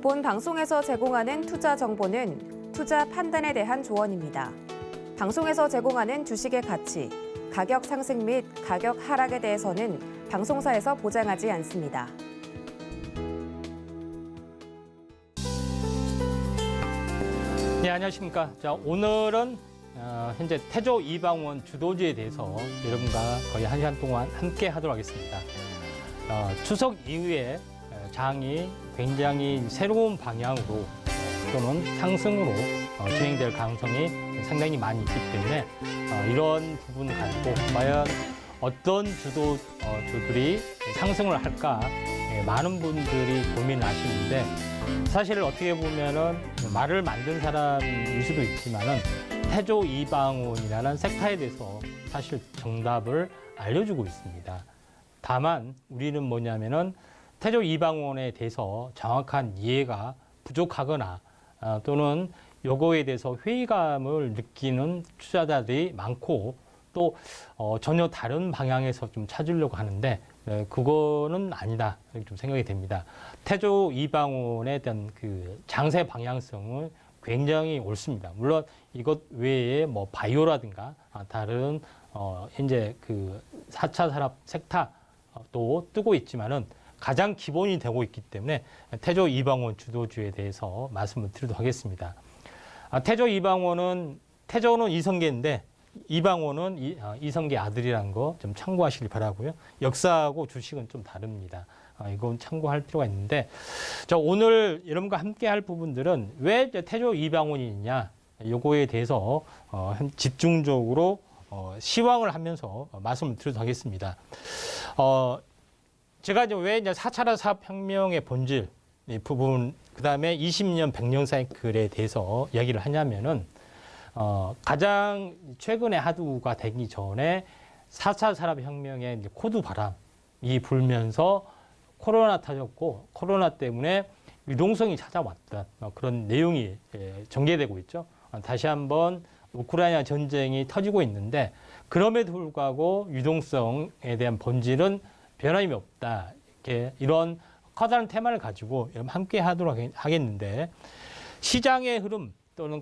본 방송에서 제공하는 투자 정보는 투자 판단에 대한 조언입니다. 방송에서 제공하는 주식의 가치, 가격 상승 및 가격 하락에 대해서는 방송사에서 보장하지 않습니다. 네, 안녕하십니까. 자, 오늘은 현재 태조 이방원 주도주에 대해서 여러분과 거의 1시간 동안 함께 하도록 하겠습니다. 추석 이후에 장이 굉장히 새로운 방향으로 또는 상승으로 진행될 가능성이 상당히 많이 있기 때문에 이런 부분을 가지고 과연 어떤 주도주들이 상승을 할까 많은 분들이 고민을 하시는데 사실 어떻게 보면은 말을 만든 사람일 수도 있지만은 태조 이방원이라는 섹터에 대해서 사실 정답을 알려주고 있습니다. 다만 우리는 뭐냐면은 태조 이방원에 대해서 정확한 이해가 부족하거나 또는 요거에 대해서 회의감을 느끼는 투자자들이 많고 또 전혀 다른 방향에서 좀 찾으려고 하는데 그거는 아니다 이렇게 좀 생각이 됩니다. 태조 이방원에 대한 그 장세 방향성은 굉장히 옳습니다. 물론 이것 외에 뭐 바이오라든가 다른 현재 그 4차 산업 섹터도 뜨고 있지만은 가장 기본이 되고 있기 때문에 태조 이방원 주도주에 대해서 말씀을 드리도록 하겠습니다. 태조 이방원은 태조는 이성계인데 이방원은 이성계 아들이라는 거 좀 참고하시길 바라고요. 역사하고 주식은 좀 다릅니다. 이건 참고할 필요가 있는데 자, 오늘 여러분과 함께 할 부분들은 왜 태조 이방원이 있냐 요거에 대해서 집중적으로 시황을 하면서 말씀을 드리도록 하겠습니다. 제가 왜 4차 산업혁명의 본질 이 부분 그다음에 20년 100년 사이클에 대해서 이야기를 하냐면은 가장 최근에 하두가 되기 전에 4차 산업혁명의 코드 바람이 불면서 코로나 터졌고 코로나 때문에 유동성이 찾아왔던 그런 내용이 전개되고 있죠. 다시 한번 우크라이나 전쟁이 터지고 있는데 그럼에도 불구하고 유동성에 대한 본질은 변함이 없다. 이런 커다란 테마를 가지고 함께 하도록 하겠는데 시장의 흐름 또는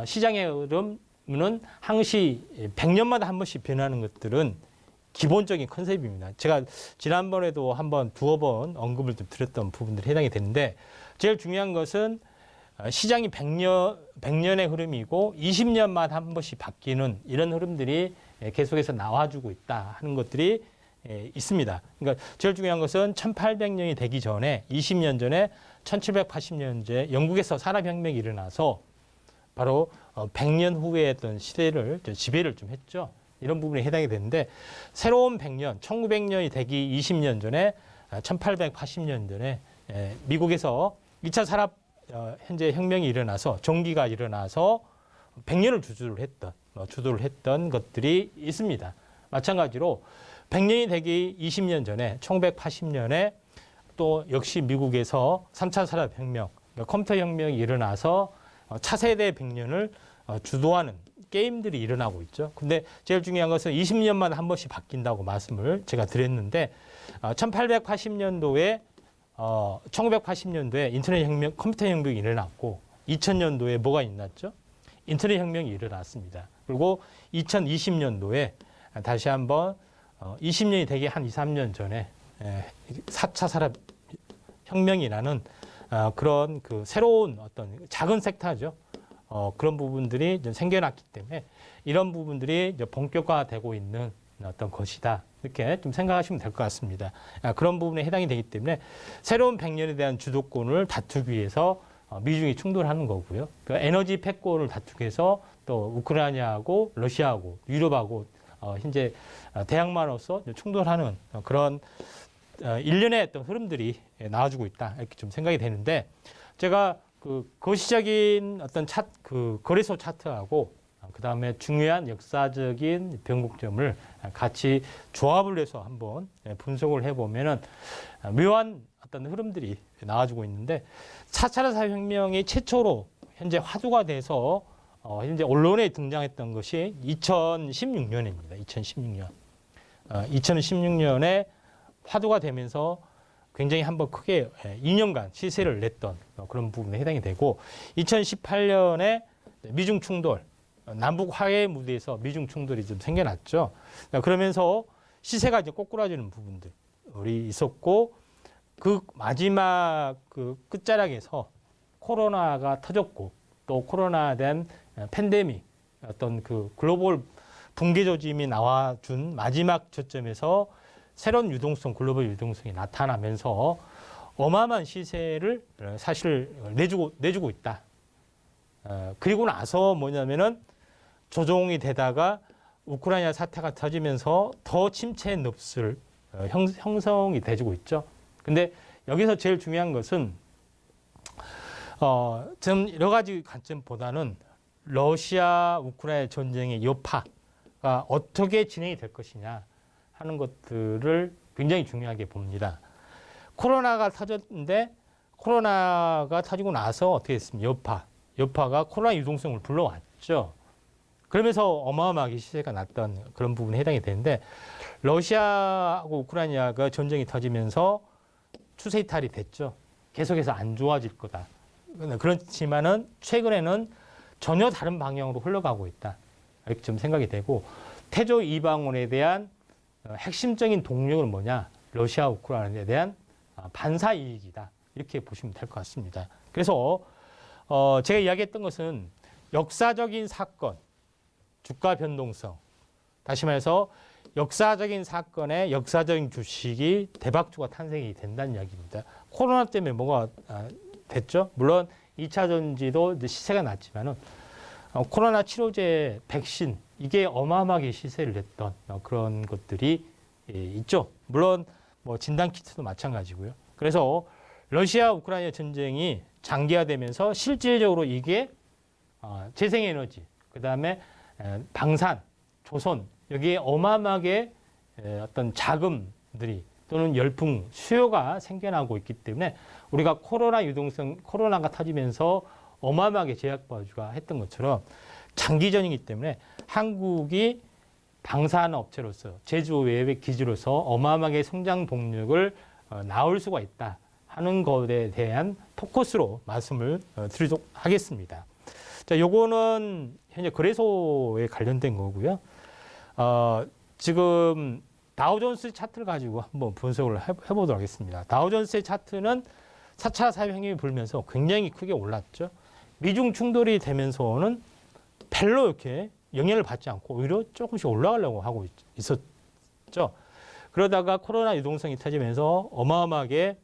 시장의 흐름은 항시 100년마다 한 번씩 변하는 것들은 기본적인 컨셉입니다. 제가 지난번에도 두어 번 언급을 좀 드렸던 부분들이 해당이 되는데 제일 중요한 것은 시장이 100년의 흐름이고 20년마다 한 번씩 바뀌는 이런 흐름들이 계속해서 나와주고 있다 하는 것들이 있습니다. 그러니까 제일 중요한 것은 1800년이 되기 전에 20년 전에 1780년대 영국에서 산업혁명이 일어나서 바로 100년 후에 어떤 시대를 지배를 좀 했죠. 이런 부분에 해당이 되는데 새로운 100년, 1900년이 되기 20년 전에 1880년 전에 미국에서 2차 산업 현재 혁명이 일어나서 전기가 일어나서 100년을 주도를 했던 것들이 있습니다. 마찬가지로 100년이 되기 20년 전에 1980년에 또 역시 미국에서 3차 산업혁명, 컴퓨터 혁명이 일어나서 차세대 100년을 주도하는 게임들이 일어나고 있죠. 근데 제일 중요한 것은 20년마다 한 번씩 바뀐다고 말씀을 제가 드렸는데 1980년도에 인터넷 혁명, 컴퓨터 혁명이 일어났고 2000년도에 뭐가 일어났죠? 인터넷 혁명이 일어났습니다. 그리고 2020년도에 다시 한번 20년이 되기 한 2, 3년 전에 4차 산업 혁명이라는 그런 그 새로운 어떤 작은 섹터죠. 그런 부분들이 생겨났기 때문에 이런 부분들이 이제 본격화되고 있는 어떤 것이다. 이렇게 좀 생각하시면 될 것 같습니다. 그런 부분에 해당이 되기 때문에 새로운 100년에 대한 주도권을 다투기 위해서 미중이 충돌하는 거고요. 그 에너지 패권을 다투기 위해서 또 우크라이나하고 러시아하고 유럽하고 현재 대항마로서 충돌하는 그런 일련의 어떤 흐름들이 나와주고 있다 이렇게 좀 생각이 되는데 제가 그 거시적인 어떤 거래소 차트하고 그 다음에 중요한 역사적인 변곡점을 같이 조합을 해서 한번 분석을 해보면은 묘한 어떤 흐름들이 나와주고 있는데 4차 산업혁명이 최초로 현재 화두가 돼서 현재 언론에 등장했던 것이 2016년입니다. 2016년에 화두가 되면서 굉장히 한번 크게 2년간 시세를 냈던 그런 부분에 해당이 되고 2018년에 미중 충돌, 남북 화해 무대에서 미중 충돌이 좀 생겨났죠. 그러면서 시세가 이제 꼬꾸라지는 부분들이 있었고 그 마지막 그 끝자락에서 코로나가 터졌고 또 코로나에 대한 팬데믹 어떤 그 글로벌 붕괴 조짐이 나와준 마지막 저점에서 새로운 유동성, 글로벌 유동성이 나타나면서 어마어마한 시세를 사실 내주고 있다. 그리고 나서 뭐냐면은 조정이 되다가 우크라이나 사태가 터지면서 더 침체의 늪을 형성이 돼주고 있죠. 근데 여기서 제일 중요한 것은 좀 여러 가지 관점보다는 러시아 우크라이나 전쟁의 여파가 어떻게 진행이 될 것이냐 하는 것들을 굉장히 중요하게 봅니다. 코로나가 터졌는데 코로나가 터지고 나서 어떻게 됐습니까? 여파가 코로나 유동성을 불러왔죠. 그러면서 어마어마하게 시세가 났던 그런 부분에 해당이 되는데 러시아하고 우크라이나가 전쟁이 터지면서 추세 이탈이 됐죠. 계속해서 안 좋아질 거다. 그렇지만은 최근에는 전혀 다른 방향으로 흘러가고 있다. 이렇게 좀 생각이 되고 태조 이방원에 대한 핵심적인 동력은 뭐냐? 러시아 우크라이나에 대한 반사 이익이다. 이렇게 보시면 될 것 같습니다. 그래서 제가 이야기했던 것은 역사적인 사건, 주가 변동성, 다시 말해서 역사적인 사건에 역사적인 주식이 대박주가 탄생이 된다는 이야기입니다. 코로나 때문에 뭐가 됐죠? 물론 2차 전지도 이제 시세가 났지만은 코로나 치료제, 백신 이게 어마어마하게 시세를 냈던 그런 것들이 있죠. 물론 뭐 진단 키트도 마찬가지고요. 그래서 러시아 우크라이나 전쟁이 장기화되면서 실질적으로 이게 재생에너지, 그다음에 방산, 조선 여기에 어마어마하게 어떤 자금들이 또는 열풍, 수요가 생겨나고 있기 때문에 우리가 코로나가 터지면서 어마어마하게 제약바주가 했던 것처럼 장기전이기 때문에 한국이 방산 업체로서 제조 외의 기지로서 어마어마하게 성장 동력을 낳을 수가 있다 하는 것에 대한 포커스로 말씀을 드리도록 하겠습니다. 자, 요거는 현재 거래소에 관련된 거고요. 지금 다우존스 차트를 가지고 한번 분석을 해보도록 하겠습니다. 다우존스의 차트는 4차 사회혁명이 불면서 굉장히 크게 올랐죠. 미중 충돌이 되면서는 별로 이렇게 영향을 받지 않고 오히려 조금씩 올라가려고 하고 있었죠. 그러다가 코로나 유동성이 터지면서 어마어마하게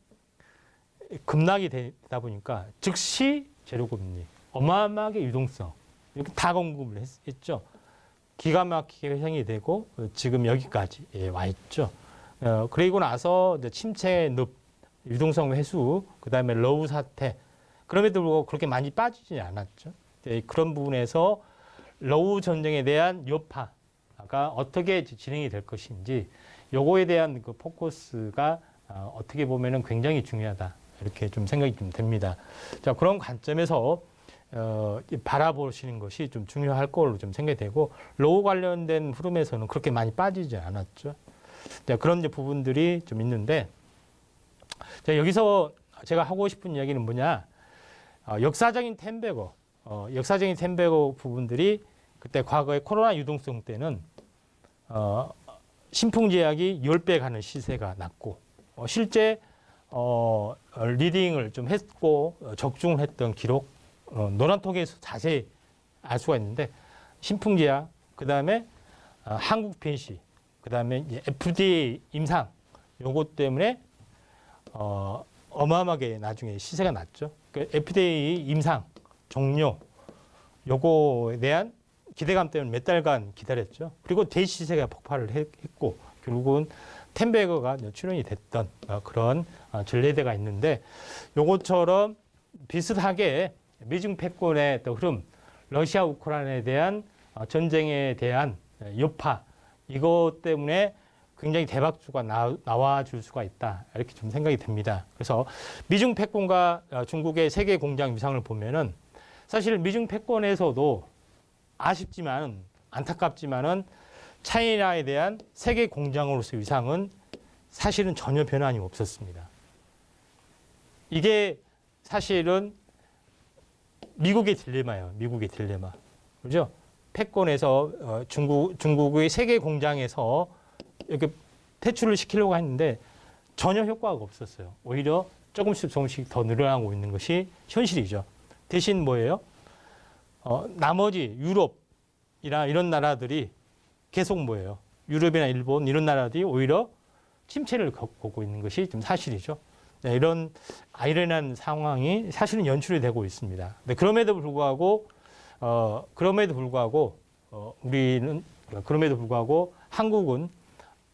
급락이 되다 보니까 즉시 재료금리, 어마어마하게 유동성 이렇게 다 공급을 했죠. 기가 막히게 회생이 되고 지금 여기까지 와 있죠. 그리고 나서 이제 침체의 늪, 유동성 회수, 그다음에 러우 사태 그럼에도 불구하고 그렇게 많이 빠지지 않았죠. 그런 부분에서 러우 전쟁에 대한 여파가 어떻게 진행이 될 것인지 요거에 대한 그 포커스가 어떻게 보면은 굉장히 중요하다. 이렇게 좀 생각이 좀 됩니다. 자, 그런 관점에서 바라보시는 것이 좀 중요할 걸로 좀 생각이 되고 러우 관련된 흐름에서는 그렇게 많이 빠지지 않았죠. 자, 그런 이제 부분들이 좀 있는데 자, 여기서 제가 하고 싶은 이야기는 뭐냐? 역사적인 템베거 부분들이 그때 과거에 코로나 유동성 때는 신풍제약이 10배 가는 시세가 났고 실제 리딩을 좀 했고 적중을 했던 기록 노란톡에서 자세히 알 수가 있는데 신풍제약 그다음에 한국 펜시 그다음에 이제 FDA 임상 요것 때문에 어마어마하게 나중에 시세가 났죠. 그러니까 FDA 임상 종료 요거에 대한 기대감 때문에 몇 달간 기다렸죠. 그리고 대시세가 폭발을 했고 결국은 템베거가 출연이 됐던 그런 전례대가 있는데 요것처럼 비슷하게 미중 패권의 또 흐름, 러시아 우크라이나에 대한 전쟁에 대한 여파 이것 때문에 굉장히 대박주가 나와줄 수가 있다 이렇게 좀 생각이 됩니다. 그래서 미중 패권과 중국의 세계 공장 위상을 보면은 사실 미중 패권에서도 아쉽지만 안타깝지만은 차이나에 대한 세계 공장으로서 위상은 사실은 전혀 변함이 없었습니다. 이게 사실은 미국의 딜레마예요. 미국의 딜레마. 그죠? 패권에서 중국의 세계 공장에서 이렇게 퇴출을 시키려고 했는데 전혀 효과가 없었어요. 오히려 조금씩 더 늘어나고 있는 것이 현실이죠. 대신 뭐예요? 나머지 유럽이나 이런 나라들이 계속 뭐예요? 유럽이나 일본 이런 나라들이 오히려 침체를 겪고 있는 것이 좀 사실이죠. 네, 이런 아이러니한 상황이 사실은 연출이 되고 있습니다. 네, 그럼에도 불구하고 한국은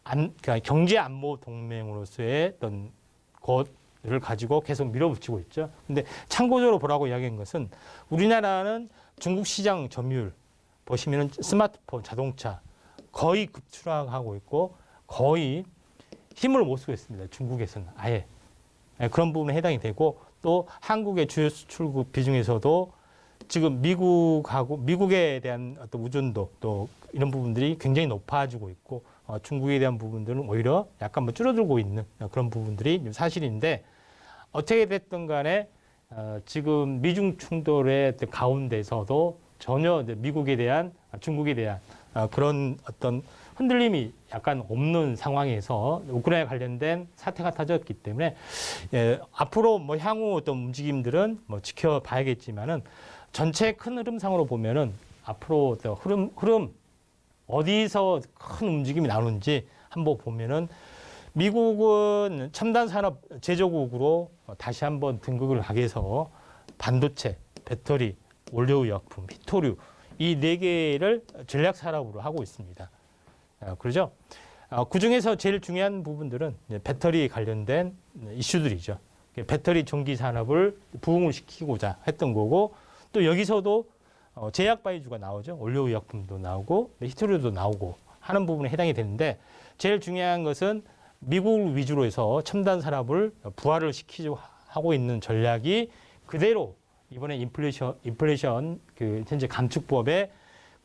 그러니까 경제 안보 동맹으로서의 어떤 것을 가지고 계속 밀어붙이고 있죠. 근데 참고적으로 보라고 이야기한 것은 우리나라는 중국 시장 점유율 보시면은 스마트폰, 자동차 거의 급추락하고 있고 거의 힘을 못 쓰고 있습니다. 중국에서는 아예 그런 부분에 해당이 되고 또 한국의 주요 수출국 비중에서도 지금 미국에 대한 어떤 의존도 또 이런 부분들이 굉장히 높아지고 있고 중국에 대한 부분들은 오히려 약간 줄어들고 있는 그런 부분들이 사실인데 어떻게 됐든 간에 지금 미중 충돌의 가운데서도 전혀 중국에 대한 그런 어떤 흔들림이 약간 없는 상황에서 우크라이나 관련된 사태가 터졌기 때문에 앞으로 향후 어떤 움직임들은 지켜봐야겠지만은 전체 큰 흐름상으로 보면은 앞으로 흐름 어디서 큰 움직임이 나오는지 한번 보면은 미국은 첨단 산업 제조국으로 다시 한번 등극을 하기 위해서 반도체, 배터리, 원료의약품, 히토류 이 네 개를 전략 산업으로 하고 있습니다. 그러죠? 그 중에서 제일 중요한 부분들은 배터리 관련된 이슈들이죠. 배터리 전기 산업을 부흥을 시키고자 했던 거고 또 여기서도 제약 바이주가 나오죠. 원료의약품도 나오고 히토류도 나오고 하는 부분에 해당이 되는데 제일 중요한 것은 미국 위주로 해서 첨단 산업을 부활을 시키려고 하고 있는 전략이 그대로 이번에 인플레이션 그 현재 감축법에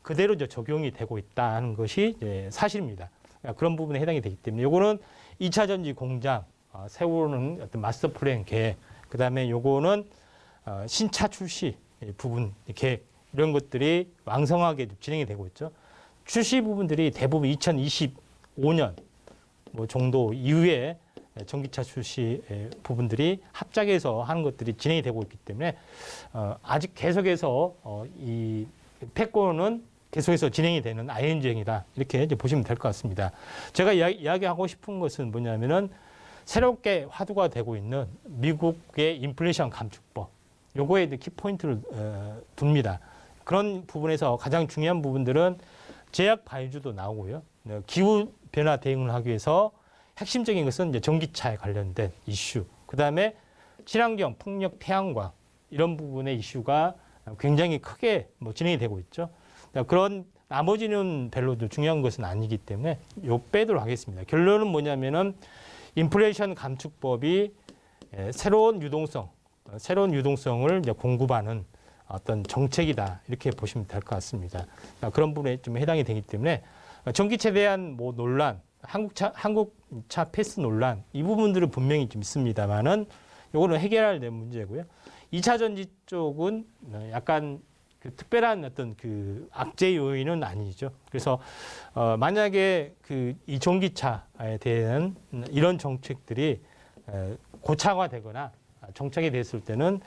그대로 이제 적용이 되고 있다는 것이 사실입니다. 그런 부분에 해당이 되기 때문에 요거는 2차 전지 공장 세우는 어떤 마스터 플랜 계획, 그다음에 요거는 신차 출시 부분 계획 이런 것들이 왕성하게 진행이 되고 있죠. 출시 부분들이 대부분 2025년 정도 이후에 전기차 출시 부분들이 합작해서 하는 것들이 진행이 되고 있기 때문에 아직 계속해서 이 패권은 계속해서 진행이 되는 ING행이다 이렇게 이제 보시면 될 것 같습니다. 제가 이야기하고 싶은 것은 뭐냐면은 새롭게 화두가 되고 있는 미국의 인플레이션 감축법 요거에 이제 키포인트를 둡니다. 그런 부분에서 가장 중요한 부분들은 제약 바이주도 나오고요. 기후 변화 대응을 하기 위해서 핵심적인 것은 이제 전기차에 관련된 이슈, 그 다음에 친환경, 풍력, 태양광 이런 부분의 이슈가 굉장히 크게 진행이 되고 있죠. 그런 나머지는 별로 중요한 것은 아니기 때문에 요 빼도록 하겠습니다. 결론은 뭐냐면은 인플레이션 감축법이 새로운 유동성을 이제 공급하는 어떤 정책이다 이렇게 보시면 될 것 같습니다. 그런 부분에 좀 해당이 되기 때문에 전기차에 대한 논란, 한국차 패스 논란 이 부분들은 분명히 좀 있습니다만은 요거는 해결할 될 문제고요. 2차 전지 쪽은 약간 그 특별한 어떤 그 악재 요인은 아니죠. 그래서 만약에 이 전기차에 대한 이런 정책들이 고착화되거나 정착이 됐을 때는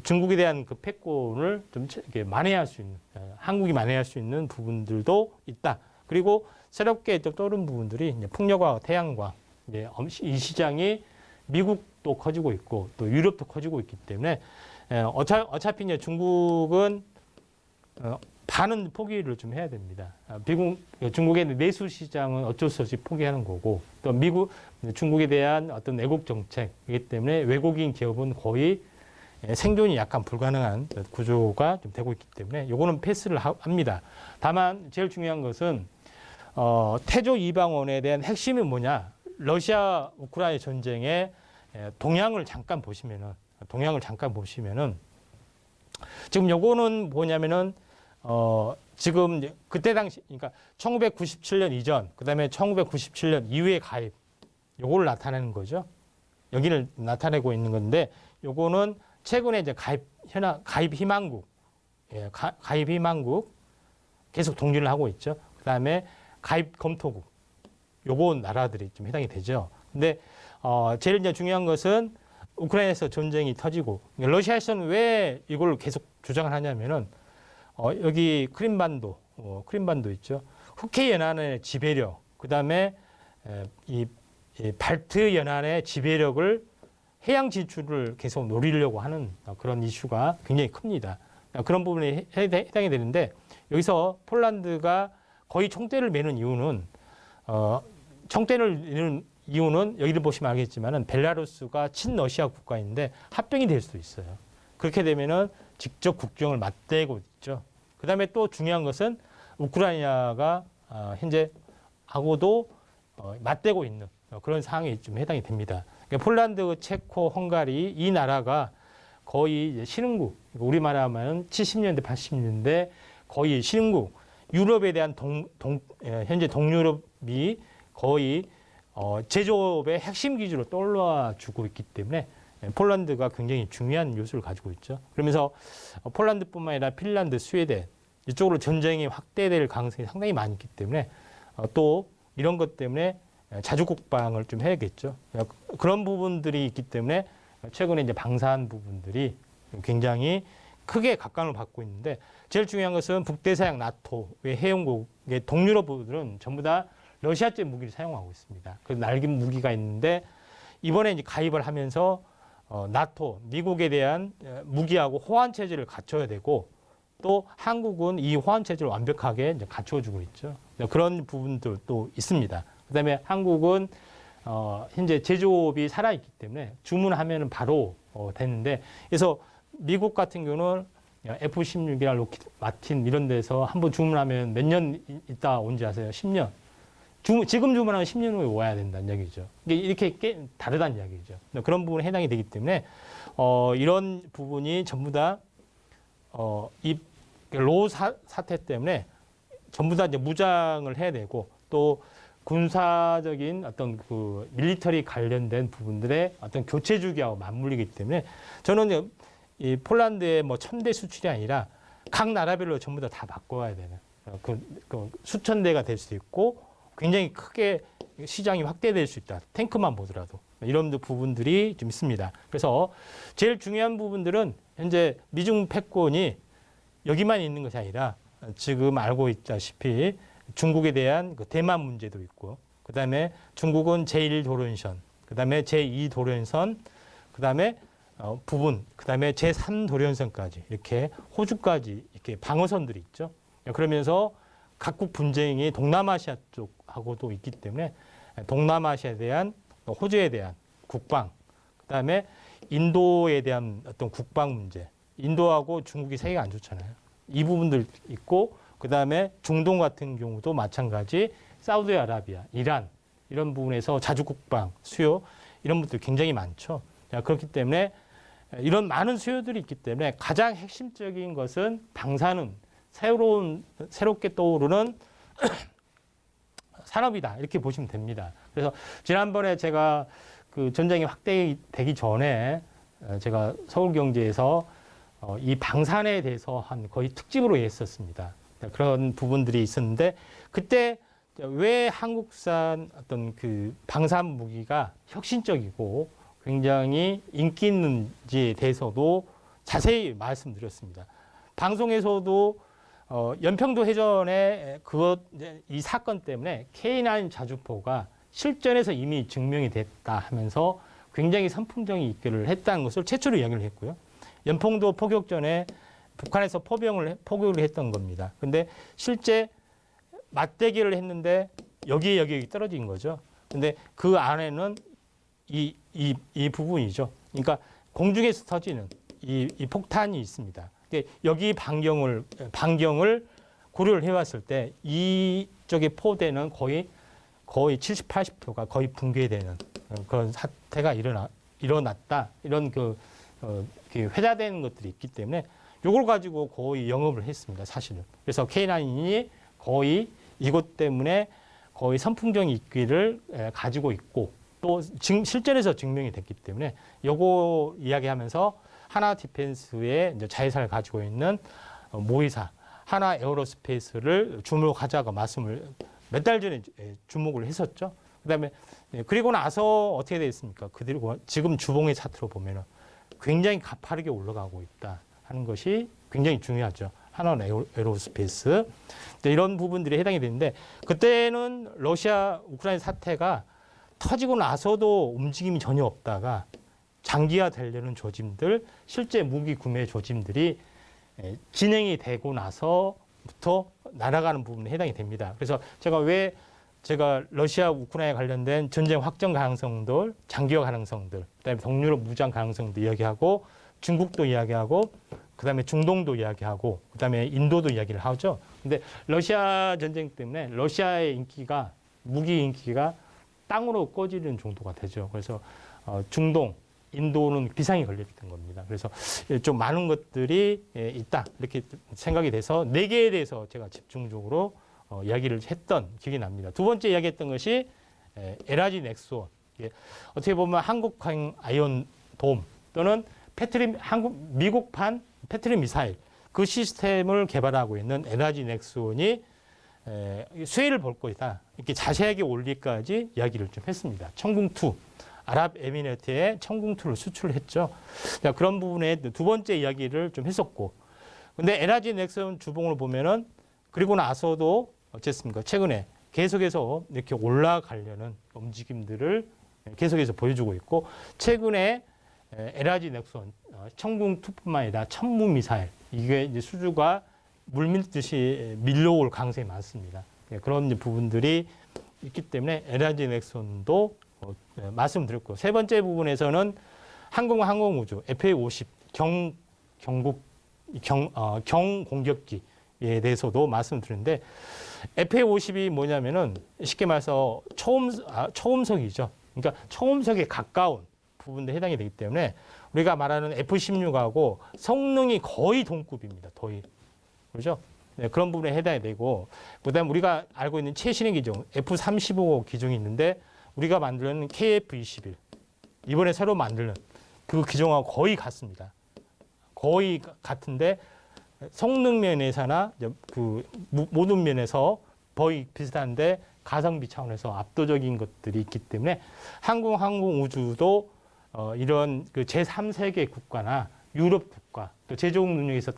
중국에 대한 그 패권을 좀 만회할 수 있는 한국이 만회할 수 있는 부분들도 있다. 그리고 새롭게 또 떠오른 부분들이 이제 풍력과 태양광 이 시장이 미국도 커지고 있고 또 유럽도 커지고 있기 때문에 어차피 이제 중국은 반은 포기를 좀 해야 됩니다. 중국의 내수 시장은 어쩔 수 없이 포기하는 거고 또 중국에 대한 어떤 애국 정책이기 때문에 외국인 기업은 거의 생존이 약간 불가능한 구조가 좀 되고 있기 때문에 요거는 패스를 합니다. 다만 제일 중요한 것은 태조 이방원에 대한 핵심이 뭐냐? 러시아 우크라이나 전쟁의 동향을 잠깐 보시면은 지금 요거는 뭐냐면은 지금 그때 당시 그러니까 1997년 이전 그다음에 1997년 이후의 가입 요거를 나타내는 거죠. 여기를 나타내고 있는 건데 요거는 최근에 이제 가입 희망국, 가입 희망국 계속 동률을 하고 있죠. 그다음에 가입 검토국, 요거 나라들이 좀 해당이 되죠. 근데 제일 이제 중요한 것은 우크라이나에서 전쟁이 터지고 러시아에서는 왜 이걸 계속 주장을 하냐면은 여기 크림반도 있죠. 흑해 연안의 지배력, 그다음에 이 발트 연안의 지배력을 해양 진출을 계속 노리려고 하는 그런 이슈가 굉장히 큽니다. 그런 부분에 해당이 되는데 여기서 폴란드가 거의 총대를 매는 이유는 여기를 보시면 알겠지만은 벨라루스가 친러시아 국가인데 합병이 될 수도 있어요. 그렇게 되면은 직접 국경을 맞대고 있죠. 그다음에 또 중요한 것은 우크라이나가 현재 하고도 맞대고 있는 그런 상황이 좀 해당이 됩니다. 그러니까 폴란드, 체코, 헝가리 이 나라가 거의 이제 신흥국, 우리말 하면 70년대, 80년대 거의 신흥국, 유럽에 대한 현재 동유럽이 거의 제조업의 핵심 기지로 떠올라주고 있기 때문에 폴란드가 굉장히 중요한 요소를 가지고 있죠. 그러면서 폴란드뿐만 아니라 핀란드, 스웨덴 이쪽으로 전쟁이 확대될 가능성이 상당히 많기 때문에 또 이런 것 때문에 자주 국방을 좀 해야겠죠. 그런 부분들이 있기 때문에 최근에 이제 방사한 부분들이 굉장히 크게 각광을 받고 있는데 제일 중요한 것은 북대서양 나토의 해용국의 동유럽들은 전부 다 러시아제 무기를 사용하고 있습니다. 그 날긴 무기가 있는데 이번에 이제 가입을 하면서 나토, 미국에 대한 무기하고 호환 체제를 갖춰야 되고 또 한국은 이 호환 체제를 완벽하게 이제 갖춰주고 있죠. 그런 부분들도 있습니다. 그다음에 한국은 현재 제조업이 살아있기 때문에 주문하면은 바로 되는데 그래서 미국 같은 경우는 F-16이나 로키드 마틴 이런 데서 한번 주문하면 몇 년 있다 온지 아세요? 10년. 지금 주문하면 10년 후에 와야 된다는 얘기죠. 이렇게 다르다는 이야기죠. 그런 부분에 해당이 되기 때문에 이런 부분이 전부 다 이 로 사태 때문에 전부 다 이제 무장을 해야 되고 또 군사적인 어떤 그 밀리터리 관련된 부분들의 어떤 교체 주기하고 맞물리기 때문에 저는 이 폴란드의 뭐 첨대 수출이 아니라 각 나라별로 전부 다 바꿔야 되는 그 수천 대가 될 수 있고 굉장히 크게 시장이 확대될 수 있다. 탱크만 보더라도 이런 부분들이 좀 있습니다. 그래서 제일 중요한 부분들은 현재 미중 패권이 여기만 있는 것이 아니라 지금 알고 있다시피 중국에 대한 그 대만 문제도 있고, 그 다음에 중국은 제1도련선, 그 다음에 제2도련선, 그 다음에 그 다음에 제3도련선까지 이렇게 호주까지 이렇게 방어선들이 있죠. 그러면서 각국 분쟁이 동남아시아 쪽하고도 있기 때문에 동남아시아에 대한 호주에 대한 국방, 그 다음에 인도에 대한 어떤 국방 문제, 인도하고 중국이 사이가 안 좋잖아요. 이 부분들 있고 그 다음에 중동 같은 경우도 마찬가지 사우디아라비아, 이란 이런 부분에서 자주 국방 수요 이런 것들 굉장히 많죠. 그렇기 때문에 이런 많은 수요들이 있기 때문에 가장 핵심적인 것은 방사능, 새롭게 떠오르는 산업이다 이렇게 보시면 됩니다. 그래서 지난번에 제가 그 전쟁이 확대되기 전에 제가 서울경제에서 이 방산에 대해서 한 거의 특집으로 했었습니다. 그런 부분들이 있었는데 그때 왜 한국산 어떤 그 방산 무기가 혁신적이고 굉장히 인기 있는지에 대해서도 자세히 말씀드렸습니다. 방송에서도 연평도 해전에 이 사건 때문에 K9 자주포가 실전에서 이미 증명이 됐다 하면서 굉장히 선풍적인 입결을 했다는 것을 최초로 이야기를 했고요. 연평도 포격전에 북한에서 포격을 했던 겁니다. 근데 실제 맞대결을 했는데 여기 떨어진 거죠. 근데 그 안에는 이 부분이죠. 그러니까 공중에서 터지는 이 폭탄이 있습니다. 여기 반경을 고려를 해왔을 때 이쪽의 포대는 거의 70, 80%가 거의 붕괴되는 그런 사태가 일어났다. 이런 회자되는 것들이 있기 때문에 이걸 가지고 거의 영업을 했습니다. 사실은. 그래서 K9이 거의 이것 때문에 거의 선풍적인 입기를 가지고 있고 또 실전에서 증명이 됐기 때문에 요거 이야기하면서 하나 디펜스의 이제 자회사를 가지고 있는 모의사 하나 에어로스페이스를 주목하자고 말씀을 몇 달 전에 주목을 했었죠. 그다음에 그리고 나서 어떻게 되었습니까? 그리고 지금 주봉의 차트로 보면은 굉장히 가파르게 올라가고 있다 하는 것이 굉장히 중요하죠. 하나 에어로스페이스 이런 부분들이 해당이 되는데 그때는 러시아 우크라이나 사태가 터지고 나서도 움직임이 전혀 없다가 장기화 되려는 조짐들, 실제 무기 구매 조짐들이 진행이 되고 나서부터 날아가는 부분에 해당이 됩니다. 그래서 제가 러시아 우크라이나 관련된 전쟁 확정 가능성들, 장기화 가능성들, 그다음에 동유럽 무장 가능성도 이야기하고 중국도 이야기하고 그다음에 중동도 이야기하고 그다음에 인도도 이야기를 하죠. 근데 러시아 전쟁 때문에 러시아의 인기가 무기 인기가 땅으로 꺼지는 정도가 되죠. 그래서 중동, 인도는 비상이 걸렸던 겁니다. 그래서 좀 많은 것들이 있다 이렇게 생각이 돼서 네 개에 대해서 제가 집중적으로 이야기를 했던 기억이 납니다. 두 번째 이야기했던 것이 LRG 넥스원. 어떻게 보면 한국형 아이언돔 또는 미국판 패트릭 미사일 그 시스템을 개발하고 있는 LRG 넥스원이 수혜를 볼 것이다. 이렇게 자세하게 올리까지 이야기를 좀 했습니다. 청궁2, 아랍에미레이트에 청궁2를 수출했죠. 그런 부분에 두 번째 이야기를 좀 했었고, 근데 LRG 넥스원 주봉을 보면은 그리고 나서도 어쨌습니까? 최근에 계속해서 이렇게 올라가려는 움직임들을 계속해서 보여주고 있고, 최근에 LRG 넥스원 청궁2뿐만 아니라 천무 미사일 이게 이제 수주가 물밀듯이 밀려올 가능성이 많습니다. 그런 부분들이 있기 때문에 LRG 넥슨도 말씀드렸고 세 번째 부분에서는 항공우주 FA-50 경공격기에 대해서도 말씀드렸는데 FA-50이 뭐냐면은 쉽게 말해서 초음속이죠. 그러니까 초음속에 가까운 부분에 해당이 되기 때문에 우리가 말하는 F-16하고 성능이 거의 동급입니다. 그렇죠? 네, 그런 부분에 해당이 되고 그다음 우리가 알고 있는 최신의 기종 F-35 기종이 있는데 우리가 만드는 KF-21 이번에 새로 만드는 그 기종하고 거의 같습니다. 거의 같은데 성능 면에서나 그 모든 면에서 거의 비슷한데 가성비 차원에서 압도적인 것들이 있기 때문에 항공우주도 이런 그 제3세계 국가나 유럽 국가 또 제조업 능력에서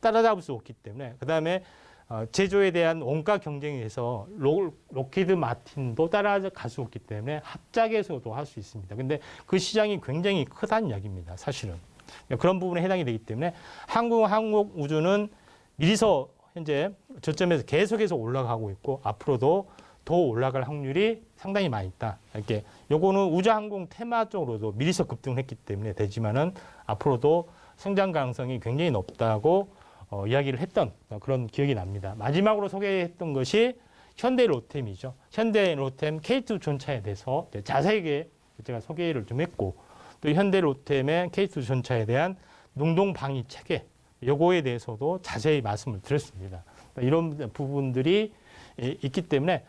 따라잡을 수 없기 때문에 그다음에 제조에 대한 원가 경쟁에서 록히드 마틴도 따라갈 수 없기 때문에 합작에서도 할 수 있습니다. 근데 그 시장이 굉장히 크다는 이야기입니다. 사실은. 그런 부분에 해당이 되기 때문에 항공우주는 미리서 현재 저점에서 계속해서 올라가고 있고 앞으로도 더 올라갈 확률이 상당히 많이 있다. 이렇게 요거는 우주항공 테마 쪽으로도 미리서 급등을 했기 때문에 되지만은 앞으로도 성장 가능성이 굉장히 높다고 이야기를 했던 그런 기억이 납니다. 마지막으로 소개했던 것이 현대로템이죠. 현대로템 K2 전차에 대해서 자세하게 제가 소개를 좀 했고 또 현대로템의 K2 전차에 대한 능동 방위 체계 요거에 대해서도 자세히 말씀을 드렸습니다. 이런 부분들이 있기 때문에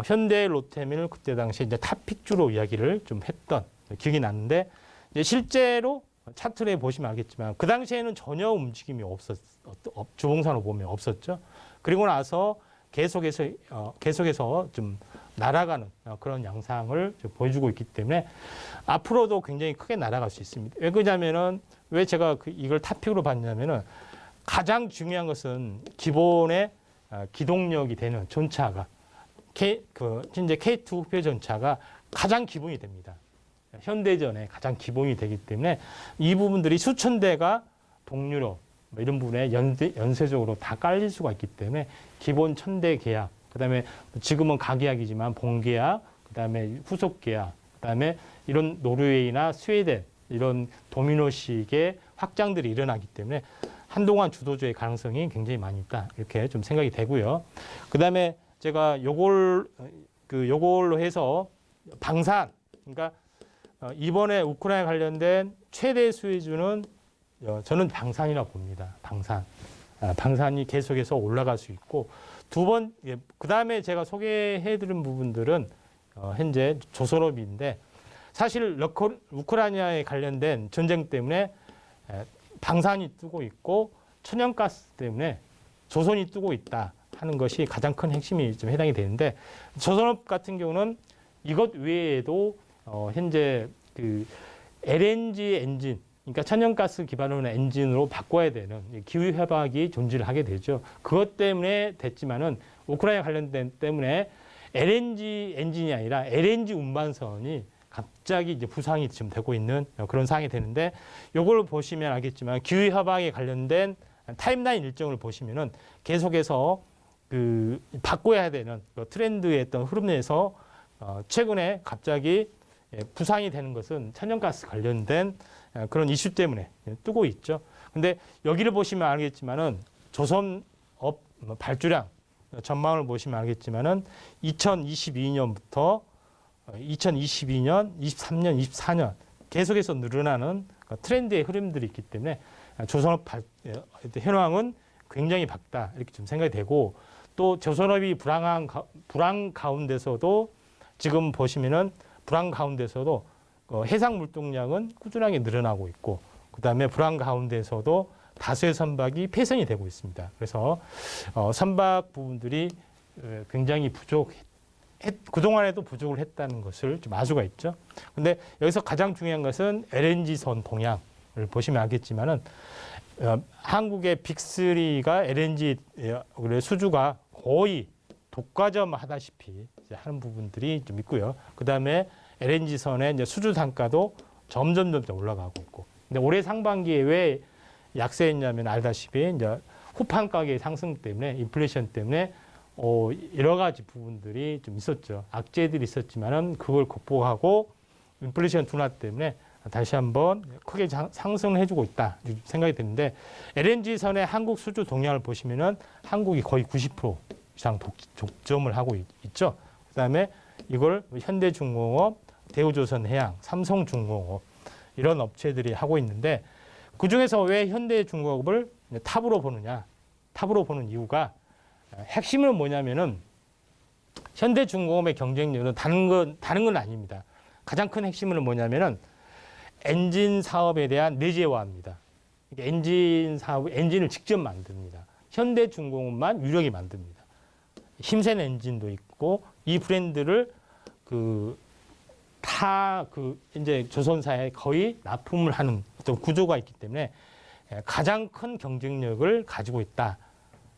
현대로템을 그때 당시에 이제 탑픽주로 이야기를 좀 했던 기억이 나는데 이제 실제로 차트를 보시면 알겠지만 그 당시에는 전혀 움직임이 주봉산으로 보면 없었죠. 그리고 나서 계속해서 좀 날아가는 그런 양상을 보여주고 있기 때문에 앞으로도 굉장히 크게 날아갈 수 있습니다. 왜 그러냐면은 왜 제가 이걸 탑픽으로 봤냐면은 가장 중요한 것은 기본의 기동력이 되는 전차가 현재 K2 흑표 전차가 가장 기본이 됩니다. 현대전에 가장 기본이 되기 때문에 이 부분들이 수천 대가 동유럽 이런 부분에 연쇄적으로 다 깔릴 수가 있기 때문에 기본 1000대 계약, 그다음에 지금은 가계약이지만 본계약, 그다음에 후속 계약, 그다음에 이런 노르웨이나 스웨덴 이런 도미노식의 확장들이 일어나기 때문에 한동안 주도주의 가능성이 굉장히 많이 있다 이렇게 좀 생각이 되고요. 그다음에 제가 요걸로 해서 방산, 그러니까 이번에 우크라이나 관련된 최대 수혜주는 저는 방산이라고 봅니다. 방산이 계속해서 올라갈 수 있고 그다음에 제가 소개해드린 부분들은 현재 조선업인데 사실 우크라이나에 관련된 전쟁 때문에 방산이 뜨고 있고 천연가스 때문에 조선이 뜨고 있다 하는 것이 가장 큰 핵심이 좀 해당이 되는데, 조선업 같은 경우는 이것 외에도 현재 그 LNG 엔진, 그러니까 천연가스 기반으로 엔진으로 바꿔야 되는 기후 협약이 존재를 하게 되죠. 그것 때문에 됐지만은 우크라이나 관련된 때문에 LNG 엔진이 아니라 LNG 운반선이 갑자기 이제 부상이 지금 되고 있는 그런 상황이 되는데, 요걸 보시면 알겠지만 기후 협약에 관련된 타임라인 일정을 보시면은 계속해서 그 바꿔야 되는 그 트렌드의 어떤 흐름 내에서 최근에 갑자기 부상이 되는 것은 천연가스 관련된 그런 이슈 때문에 뜨고 있죠. 근데 여기를 보시면 알겠지만은 조선업 발주량 전망을 보시면 알겠지만은 2022년부터 2022년, 23년, 24년 계속해서 늘어나는 트렌드의 흐름들이 있기 때문에 조선업 현황은 굉장히 밝다 이렇게 좀 생각이 되고, 또 조선업이 불황 가운데서도 지금 보시면은 불황 가운데서도 해상 물동량은 꾸준하게 늘어나고 있고, 그다음에 불황 가운데서도 다수의 선박이 폐선이 되고 있습니다. 그래서 선박 부분들이 굉장히 그동안에도 부족을 했다는 것을 좀 알 수가 있죠. 근데 여기서 가장 중요한 것은 LNG선 동향을 보시면 알겠지만은 한국의 빅3가 LNG 수주가 거의 독과점 하다시피 하는 부분들이 좀 있고요. 그다음에 LNG선의 이제 수주 단가도 점점 올라가고 있고. 근데 올해 상반기에 왜 약세했냐면 알다시피 이제 후판 가격 상승 때문에, 인플레이션 때문에 여러 가지 부분들이 좀 있었죠. 악재들이 있었지만은 그걸 극복하고 인플레이션 둔화 때문에 다시 한번 크게 상승을 해주고 있다 생각이 드는데, LNG선의 한국 수주 동향을 보시면은 한국이 거의 90% 이상 독점을 하고 있죠. 그다음에 이걸 현대중공업, 대우조선해양, 삼성중공업 이런 업체들이 하고 있는데, 그중에서 왜 현대중공업을 탑으로 보느냐? 탑으로 보는 이유가 핵심은 뭐냐면은 현대중공업의 경쟁력은 다른 건 아닙니다. 가장 큰 핵심은 뭐냐면은 엔진 사업에 대한 내재화입니다. 엔진 사업, 엔진을 직접 만듭니다. 현대중공업만 유력히 만듭니다. 힘센 엔진도 있고, 이 브랜드를 이제 조선사에 거의 납품을 하는 어떤 구조가 있기 때문에 가장 큰 경쟁력을 가지고 있다.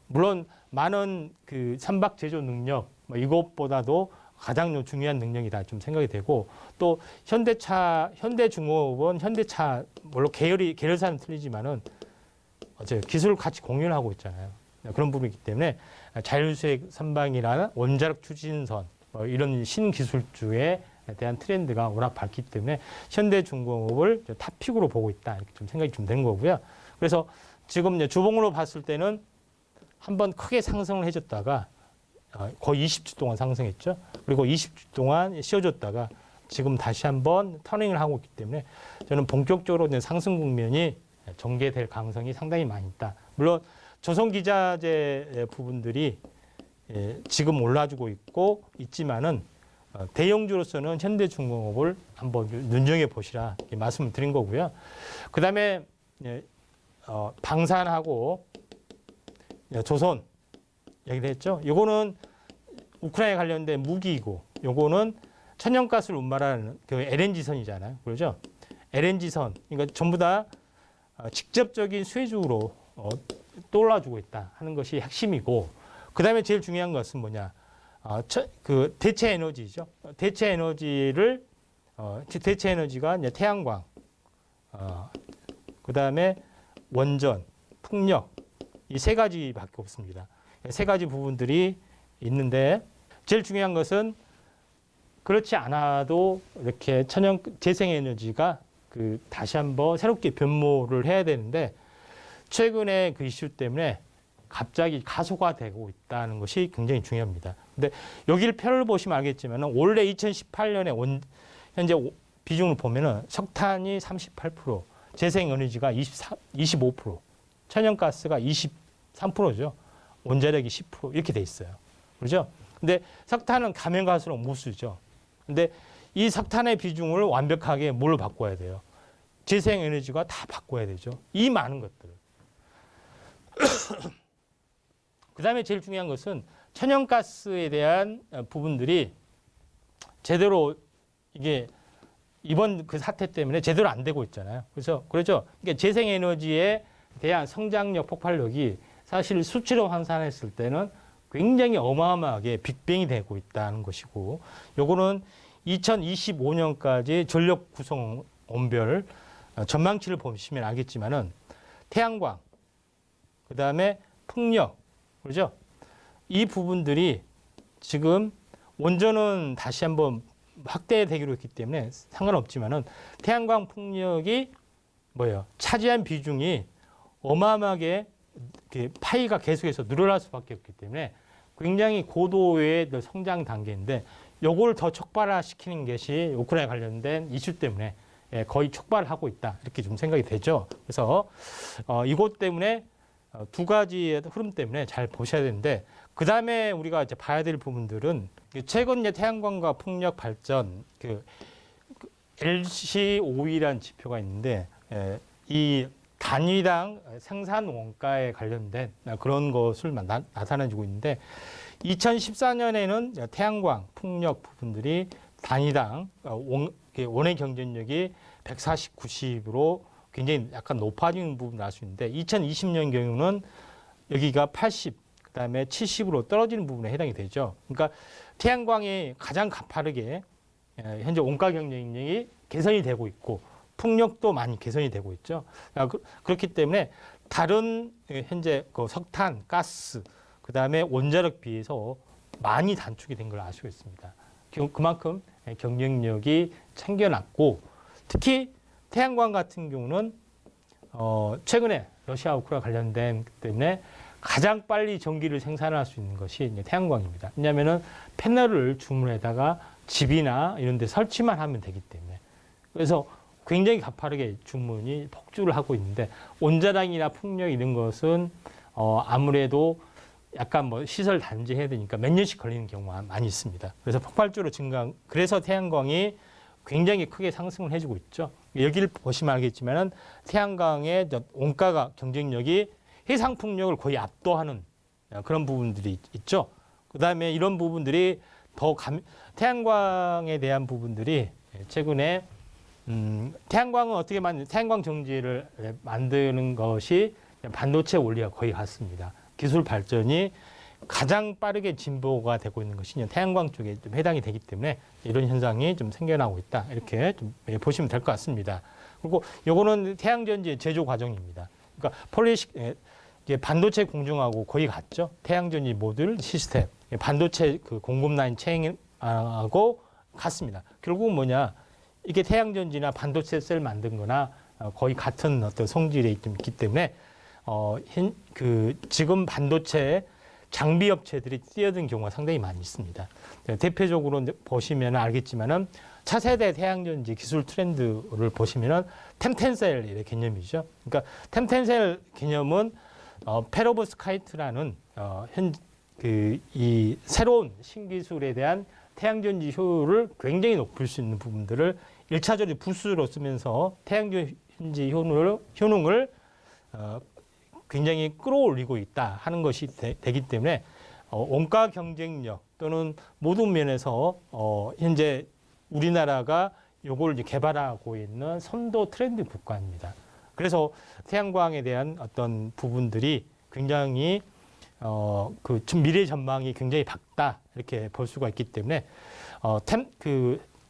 물론 많은 그 선박 제조 능력 이것보다도 가장 중요한 능력이다 좀 생각이 되고, 또 현대중공업은 현대차 물론 계열사는 틀리지만은 기술을 같이 공유하고 있잖아요. 그런 부분이기 때문에 자율수액 선박이나 원자력 추진선 이런 신기술주에 대한 트렌드가 워낙 밝기 때문에 현대중공업을 탑픽으로 보고 있다 이렇게 좀 생각이 좀 된 거고요. 그래서 지금 이제 주봉으로 봤을 때는 한번 크게 상승을 해줬다가 거의 20주 동안 상승했죠. 그리고 20주 동안 쉬어줬다가 지금 다시 한번 터닝을 하고 있기 때문에 저는 본격적으로 이제 상승 국면이 전개될 가능성이 상당히 많이 있다. 물론 조선기자재 부분들이 지금 올라주고 있지만은 대형주로서는 현대중공업을 한번 눈여겨 보시라 말씀을 드린 거고요. 그 다음에 방산하고 조선 얘기를 했죠. 요거는 우크라이나 관련된 무기이고, 요거는 천연가스를 운반하는 그 LNG선이잖아요. 그렇죠? LNG선, 그러니까 전부 다 직접적인 수혜주로 떠올라주고 있다 하는 것이 핵심이고, 그 다음에 제일 중요한 것은 뭐냐? 그 대체 에너지죠. 대체 에너지가 이제 태양광, 그 다음에 원전, 풍력 이 세 가지밖에 없습니다. 세 가지 부분들이 있는데, 제일 중요한 것은 그렇지 않아도 이렇게 재생에너지가 다시 한번 새롭게 변모를 해야 되는데, 최근에 그 이슈 때문에 갑자기 가속화되고 있다는 것이 굉장히 중요합니다. 근데 여기를 표를 보시면 알겠지만 원래 2018년에 현재 비중을 보면은 석탄이 38%, 재생에너지가 25%, 천연가스가 23%죠. 원자력이 10% 이렇게 돼 있어요. 그렇죠? 근데 석탄은 가면 갈수록 무수죠. 근데 이 석탄의 비중을 완벽하게 뭘로 바꿔야 돼요? 재생에너지가 다 바꿔야 되죠. 이 많은 것들을. 그다음에 제일 중요한 것은 천연가스에 대한 부분들이 제대로 이게 이번 그 사태 때문에 제대로 안 되고 있잖아요. 그래서 그렇죠. 그러니까 재생에너지에 대한 성장력, 폭발력이 사실 수치로 환산했을 때는 굉장히 어마어마하게 빅뱅이 되고 있다는 것이고, 요거는 2025년까지 전력 구성 원별 전망치를 보시면 알겠지만은 태양광, 그다음에 풍력, 그렇죠? 이 부분들이 지금 원전은 다시 한번 확대되기로 했기 때문에 상관없지만은 태양광, 풍력이 뭐예요? 차지한 비중이 어마어마하게 파이가 계속해서 늘어날 수밖에 없기 때문에 굉장히 고도의 성장 단계인데, 요걸 더 촉발시키는 것이 우크라이나 관련된 이슈 때문에 거의 촉발하고 있다, 이렇게 좀 생각이 되죠. 그래서 이것 때문에 두 가지의 흐름 때문에 잘 보셔야 되는데, 그 다음에 우리가 이제 봐야 될 부분들은 최근 이제 태양광과 풍력 발전 LCOE라는 지표가 있는데, 이 단위당 생산 원가에 관련된 그런 것을 나타내주고 있는데, 2014년에는 태양광, 풍력 부분들이 단위당 원의 경쟁력이 140, 90으로 굉장히 약간 높아지는 부분을 알 수 있는데, 2020년 경우는 여기가 80, 그다음에 70으로 떨어지는 부분에 해당이 되죠. 그러니까 태양광이 가장 가파르게 현재 원가 경쟁력이 개선이 되고 있고, 풍력도 많이 개선이 되고 있죠. 그렇기 때문에 다른 현재 그 석탄, 가스, 그다음에 원자력 비해서 많이 단축이 된 걸 알 수가 있습니다. 그만큼 경쟁력이 챙겨놨고, 특히 태양광 같은 경우는 최근에 러시아 우크라이나 관련된 때문에 가장 빨리 전기를 생산할 수 있는 것이 이제 태양광입니다. 왜냐하면은 패널을 주문에다가 집이나 이런 데 설치만 하면 되기 때문에. 그래서 굉장히 가파르게 주문이 폭주를 하고 있는데, 원자량이나 풍력 이런 것은 아무래도 약간 뭐 시설 단지해야 되니까 몇 년씩 걸리는 경우가 많이 있습니다. 그래서 폭발적으로 그래서 태양광이 굉장히 크게 상승을 해주고 있죠. 여기를 보시면 알겠지만은 태양광의 원가가 경쟁력이 해상 풍력을 거의 압도하는 그런 부분들이 있죠. 그다음에 이런 부분들이 태양광에 대한 부분들이 최근에 태양광은 어떻게 태양광 정지를 만드는 것이 반도체 원리와 거의 같습니다. 기술 발전이 가장 빠르게 진보가 되고 있는 것이 태양광 쪽에 좀 해당이 되기 때문에 이런 현상이 좀 생겨나고 있다, 이렇게 좀 보시면 될 것 같습니다. 그리고 요거는 태양전지의 제조 과정입니다. 그러니까 반도체 공정하고 거의 같죠. 태양전지 모듈 시스템, 반도체 그 공급 라인 체인하고 같습니다. 결국은 뭐냐, 이게 태양전지나 반도체 셀 만든 거나 거의 같은 어떤 성질이 좀 있기 때문에 지금 반도체 장비 업체들이 뛰어든 경우가 상당히 많이 있습니다. 대표적으로 보시면 알겠지만은 차세대 태양전지 기술 트렌드를 보시면은 템텐셀의 개념이죠. 그러니까 템텐셀 개념은 페로브스카이트라는 이 새로운 신기술에 대한 태양전지 효율을 굉장히 높일 수 있는 부분들을 1차적으로 부스로 쓰면서 태양전지 효능을 굉장히 끌어올리고 있다 하는 것이 되기 때문에 원가 경쟁력 또는 모든 면에서 현재 우리나라가 요걸 이제 개발하고 있는 선도 트렌드 국가입니다. 그래서 태양광에 대한 어떤 부분들이 굉장히 미래 전망이 굉장히 밝다, 이렇게 볼 수가 있기 때문에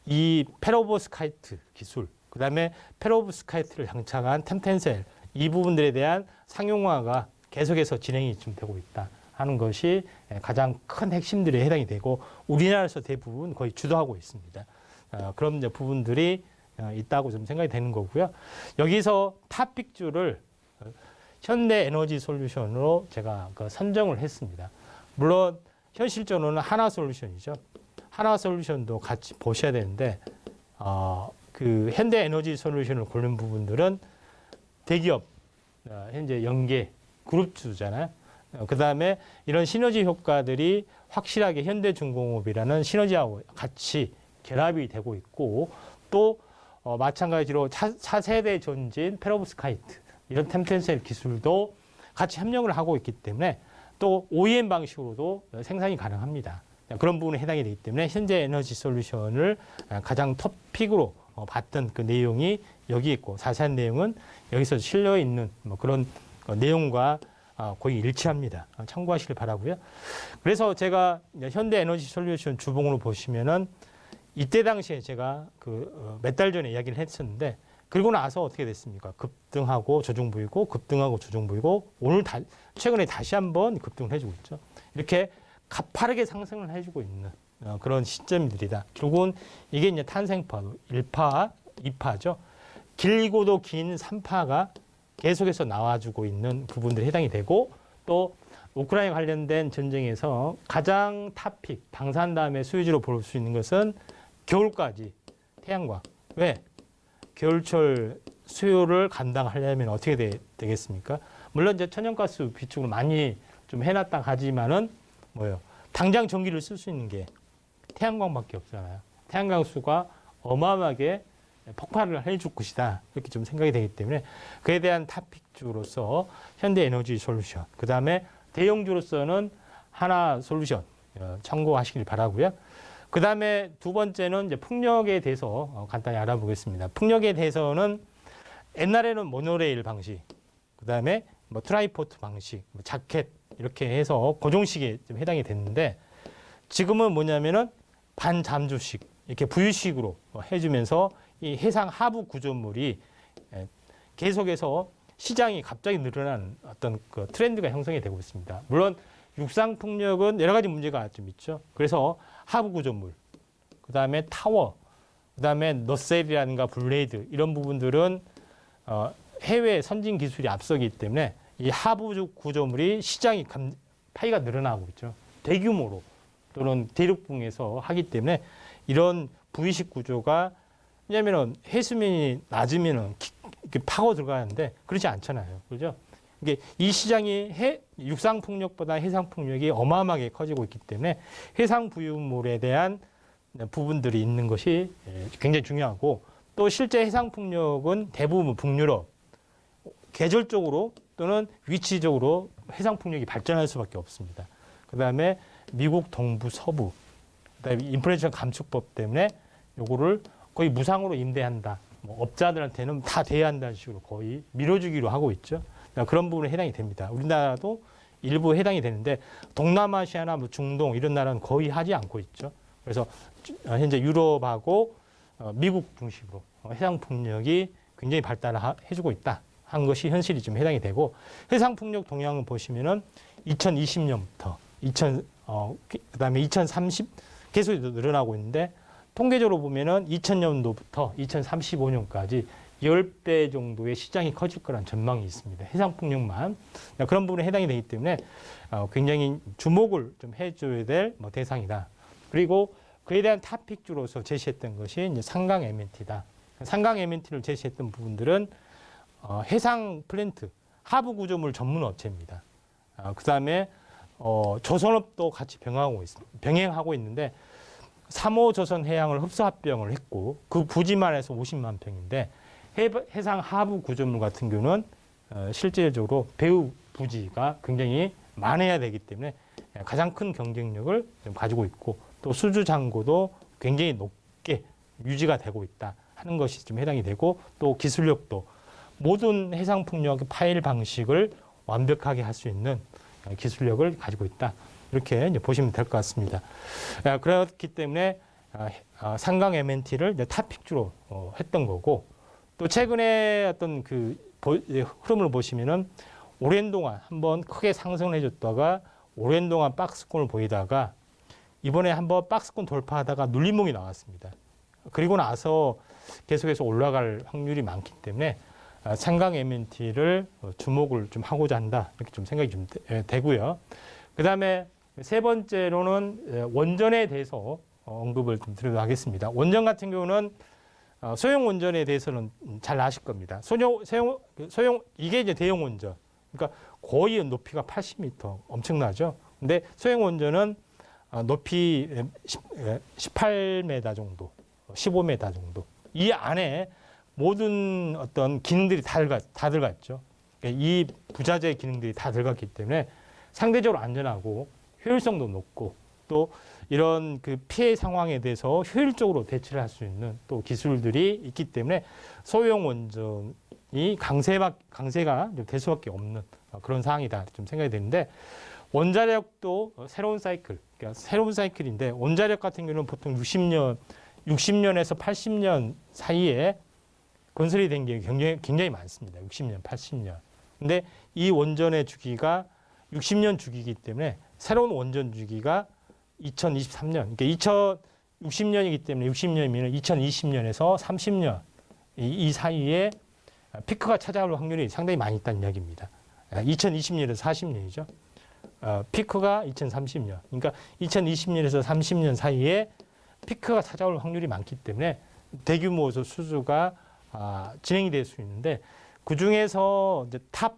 이 페로브스카이트 기술, 그다음에 페로브스카이트를 장착한 템텐셀, 이 부분들에 대한 상용화가 계속해서 진행이 좀 되고 있다 하는 것이 가장 큰 핵심들에 해당이 되고, 우리나라에서 대부분 거의 주도하고 있습니다. 그런 이제 부분들이 있다고 좀 생각이 되는 거고요. 여기서 탑픽주를 현대에너지솔루션으로 제가 선정을 했습니다. 물론 현실적으로는 하나솔루션이죠. 하나솔루션도 같이 보셔야 되는데, 그 현대에너지솔루션을 고른 부분들은 대기업, 현재 연계 그룹주잖아요. 그 다음에 이런 시너지 효과들이 확실하게 현대중공업이라는 시너지하고 같이 결합이 되고 있고 또 마찬가지로 차세대 전진 페로브스카이트 이런 템텐셀 기술도 같이 협력을 하고 있기 때문에 또 OEM 방식으로도 생산이 가능합니다. 그런 부분에 해당이 되기 때문에 현재 에너지 솔루션을 가장 톱픽으로 봤던 그 내용이 여기 있고 자세한 내용은 여기서 실려 있는 뭐 그런 내용과 거의 일치합니다. 참고하시길 바라고요. 그래서 제가 현대 에너지 솔루션 주봉으로 보시면은 이때 당시에 제가 몇 달 전에 이야기를 했었는데 그리고 나서 어떻게 됐습니까? 급등하고 조정 보이고 급등하고 조정 보이고 오늘 최근에 다시 한번 급등을 해주고 있죠. 이렇게 가파르게 상승을 해주고 있는 그런 시점들이다. 결국은 이게 이제 탄생파 1파, 2파죠. 길고도 긴 3파가 계속해서 나와주고 있는 부분들이 해당이 되고 또 우크라이나 관련된 전쟁에서 가장 탑픽, 방산 다음에 수요지로 볼 수 있는 것은 겨울까지 태양광. 왜? 겨울철 수요를 감당하려면 어떻게 되겠습니까? 물론 이제 천연가스 비축을 많이 좀 해놨다 하지만은 뭐예요? 당장 전기를 쓸 수 있는 게 태양광밖에 없잖아요. 태양광 수가 어마어마하게 폭발을 해줄 것이다. 이렇게 좀 생각이 되기 때문에 그에 대한 탑픽주로서 현대에너지 솔루션, 그 다음에 대형주로서는 하나 솔루션 참고하시길 바라고요. 그 다음에 두 번째는 이제 풍력에 대해서 간단히 알아보겠습니다. 풍력에 대해서는 옛날에는 모노레일 방식, 그 다음에 뭐 트라이포트 방식, 뭐 자켓 이렇게 해서 고정식에 좀 해당이 됐는데 지금은 뭐냐면은 반잠수식 이렇게 부유식으로 해주면서 이 해상 하부 구조물이 계속해서 시장이 갑자기 늘어난 어떤 그 트렌드가 형성이 되고 있습니다. 물론 육상 풍력은 여러 가지 문제가 좀 있죠. 그래서 하부 구조물, 그 다음에 타워, 그 다음에 너셀이라든가 블레이드 이런 부분들은 해외 선진 기술이 앞서기 때문에 이 하부 구조물이 시장이 파이가 늘어나고 있죠. 대규모로 또는 대륙붕에서 하기 때문에 이런 V식 구조가 왜냐하면 해수면이 낮으면은 이렇게 파고 들어가는데 그렇지 않잖아요. 그렇죠? 이게 이 시장이 육상 풍력보다 해상 풍력이 어마어마하게 커지고 있기 때문에 해상 부유물에 대한 부분들이 있는 것이 굉장히 중요하고 또 실제 해상 풍력은 대부분 북유럽 계절적으로 또는 위치적으로 해상 풍력이 발전할 수밖에 없습니다. 그다음에 미국 동부 서부 그다음에 인플레이션 감축법 때문에 요거를 거의 무상으로 임대한다. 뭐 업자들한테는 다 대여한다는 식으로 거의 밀어주기로 하고 있죠. 그런 부분에 해당이 됩니다. 우리나라도 일부 해당이 되는데 동남아시아나 뭐 중동 이런 나라는 거의 하지 않고 있죠. 그래서 현재 유럽하고 미국 중심으로 해상 풍력이 굉장히 발달을 해주고 있다 한 것이 현실이 좀 해당이 되고 해상 풍력 동향을 보시면은 2020년부터 그다음에 2030 계속 늘어나고 있는데 통계적으로 보면은 2000년도부터 2035년까지 10배 정도의 시장이 커질 거란 전망이 있습니다. 해상 풍력만 그런 부분에 해당이 되기 때문에 굉장히 주목을 좀 해줘야 될 뭐 대상이다. 그리고 그에 대한 탑픽주로서 제시했던 것이 이제 상강 MNT다. 상강 MNT를 제시했던 부분들은 해상 플랜트 하부 구조물 전문 업체입니다. 그다음에 조선업도 같이 병행하고 있는데 3호 조선 해양을 흡수 합병을 했고 그 부지만 해서 50만 평인데 해상 하부 구조물 같은 경우는 실질적으로 배후 부지가 굉장히 많아야 되기 때문에 가장 큰 경쟁력을 가지고 있고 또 수주 잔고도 굉장히 높게 유지가 되고 있다 하는 것이 좀 해당이 되고 또 기술력도 모든 해상 풍력 파일 방식을 완벽하게 할 수 있는 기술력을 가지고 있다. 이렇게 이제 보시면 될 것 같습니다. 그렇기 때문에 상강 MNT를 탑픽주로 했던 거고 또 최근에 어떤 그 흐름을 보시면은 오랜 동안 한번 크게 상승을 해줬다가 오랜 동안 박스권을 보이다가 이번에 한번 박스권 돌파하다가 눌림목이 나왔습니다. 그리고 나서 계속해서 올라갈 확률이 많기 때문에 상강 MNT를 주목을 좀 하고자 한다 이렇게 좀 생각이 좀 되고요. 그 다음에 세 번째로는 원전에 대해서 언급을 좀 드리도록 하겠습니다. 원전 같은 경우는 소형 원전에 대해서는 잘 아실 겁니다. 소형 이게 이제 대형 원전. 그러니까 거의 높이가 80m 엄청나죠. 근데 소형 원전은 높이 18m 정도 15m 정도. 이 안에 모든 어떤 기능들이 다 들어갔죠. 그러니까 이 부자재의 기능들이 다 들어갔기 때문에 상대적으로 안전하고 효율성도 높고 또 이런 그 피해 상황에 대해서 효율적으로 대처를 할 수 있는 또 기술들이 있기 때문에 소형 원전이 강세가 될 수밖에 없는 그런 상황이다 좀 생각이 되는데 원자력도 새로운 사이클, 그러니까 새로운 사이클인데 원자력 같은 경우는 보통 60년에서 80년 사이에 건설이 된 게 굉장히 많습니다. 60년, 80년. 근데 이 원전의 주기가 60년 주기이기 때문에 새로운 원전 주기가 2023년, 그러니까 2060년이기 때문에 60년이면 2020년에서 30년 이 사이에 피크가 찾아올 확률이 상당히 많이 있다는 이야기입니다. 2020년에서 40년이죠. 피크가 2030년, 그러니까 2020년에서 30년 사이에 피크가 찾아올 확률이 많기 때문에 대규모 수주가 진행이 될 수 있는데 그 중에서 이제 탑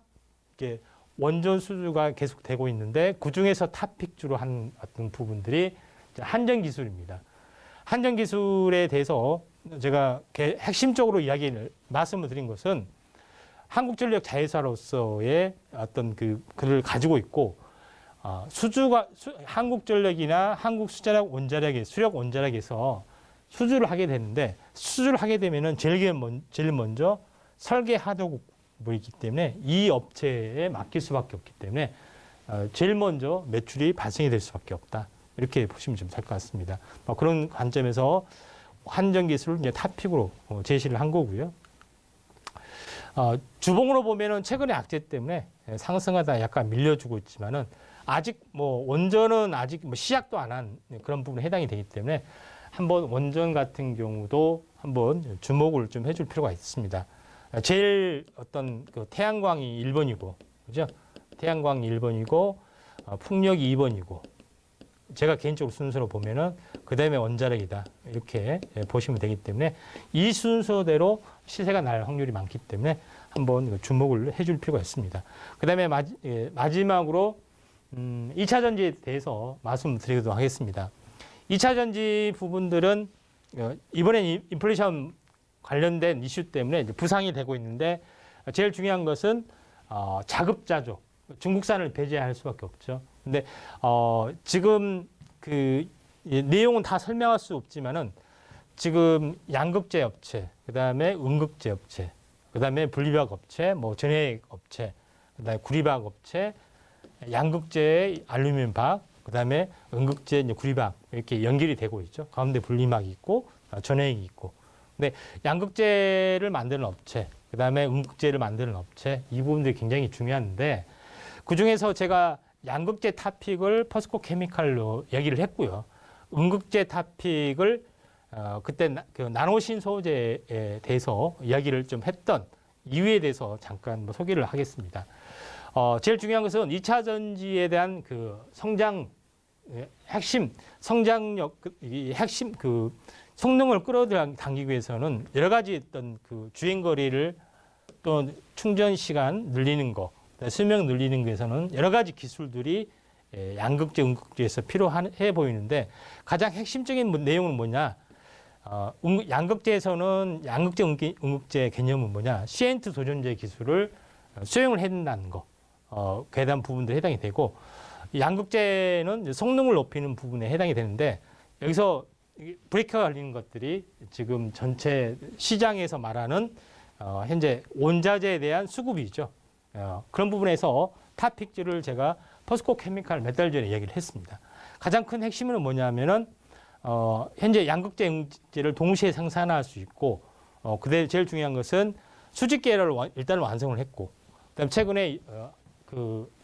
원전 수주가 계속되고 있는데 그 중에서 탑픽주로 한 어떤 부분들이 한전 기술입니다. 한전 기술에 대해서 제가 핵심적으로 말씀을 드린 것은 한국전력 자회사로서의 어떤 그를 가지고 있고 한국전력이나 한국수자력 원자력의 수력 원자력에서 수주를 하게 되는데 수주를 하게 되면은 제일 먼저 설계 하도국이기 때문에 이 업체에 맡길 수밖에 없기 때문에 제일 먼저 매출이 발생이 될 수밖에 없다. 이렇게 보시면 좀 될 것 같습니다. 그런 관점에서 한전 기술을 이제 탑픽으로 제시를 한 거고요. 주봉으로 보면은 최근에 악재 때문에 상승하다 약간 밀려주고 있지만은 아직 원전은 아직 시작도 안 한 그런 부분에 해당이 되기 때문에 한번 원전 같은 경우도 한번 주목을 좀 해줄 필요가 있습니다. 제일 어떤 태양광이 1번이고, 그죠? 태양광이 1번이고, 풍력이 2번이고, 제가 개인적으로 순서로 보면은 그 다음에 원자력이다. 이렇게 보시면 되기 때문에 이 순서대로 시세가 날 확률이 많기 때문에 한번 주목을 해줄 필요가 있습니다. 그 다음에 마지막으로 2차 전지에 대해서 말씀드리도록 하겠습니다. 2차 전지 부분들은 이번엔 인플레이션 관련된 이슈 때문에 이제 부상이 되고 있는데 제일 중요한 것은 자급자족, 중국산을 배제할 수밖에 없죠. 근데 지금 내용은 다 설명할 수 없지만은 지금 양극재 업체, 그다음에 음극재 업체, 그다음에 분리박 업체, 전해액 업체, 그다음에 구리박 업체, 양극재의 알루미늄 박, 그다음에 음극재 구리박 이렇게 연결이 되고 있죠. 가운데 분리막이 있고 전해액이 있고. 근데 양극재를 만드는 업체, 그다음에 음극재를 만드는 업체 이 부분들이 굉장히 중요한데 그 중에서 제가 양극재 탑픽을 퍼스코 케미칼로 얘기를 했고요. 음극재 탑픽을 그때 나노신 소재에 대해서 이야기를 좀 했던 이유에 대해서 잠깐 소개를 하겠습니다. 제일 중요한 것은 2차 전지에 대한 핵심 성장력, 핵심 성능을 끌어당기기 위해서는 여러 가지 어떤 주행 거리를 또 충전 시간 늘리는 거, 수명 늘리는 것에서는 여러 가지 기술들이 양극재, 음극재에서 필요해 보이는데 가장 핵심적인 내용은 뭐냐? 양극재에서는 양극재, 음극재 개념은 뭐냐? 시엔트 도전제 기술을 수용을 해야 된다는 거. 괴담 부분들에 해당이 되고 양극재는 성능을 높이는 부분에 해당이 되는데 여기서 브레이크가 걸리는 것들이 지금 전체 시장에서 말하는 현재 원자재에 대한 수급이죠. 그런 부분에서 탑픽들을 제가 퍼스코 케미칼 몇 달 전에 얘기를 했습니다. 가장 큰 핵심은 뭐냐면은 현재 양극재, 음극재를 동시에 생산할 수 있고 그다음에 제일 중요한 것은 수직 계열을 일단 완성을 했고 그다음 최근에